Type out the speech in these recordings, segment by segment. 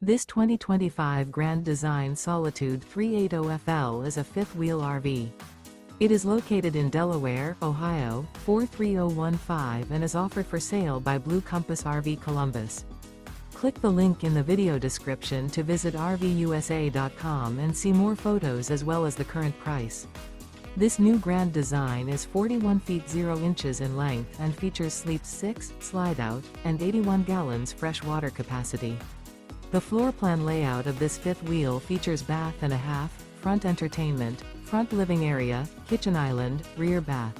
This 2025 Grand Design Solitude 380FL is a fifth-wheel RV. It is located in Delaware, Ohio, 43015 and is offered for sale by Blue Compass RV Columbus. Click the link in the video description to visit RVUSA.com and see more photos as well as the current price. This new Grand Design is 41 feet 0 inches in length and features sleep 6, slide-out, and 81 gallons fresh water capacity. The floor plan layout of this fifth wheel features bath and a half, front entertainment, front living area, kitchen island, rear bath.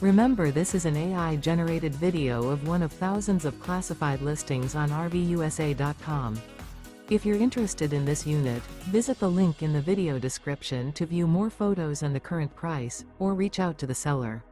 Remember, this is an AI-generated video of one of thousands of classified listings on RVUSA.com. If you're interested in this unit, visit the link in the video description to view more photos and the current price, or reach out to the seller.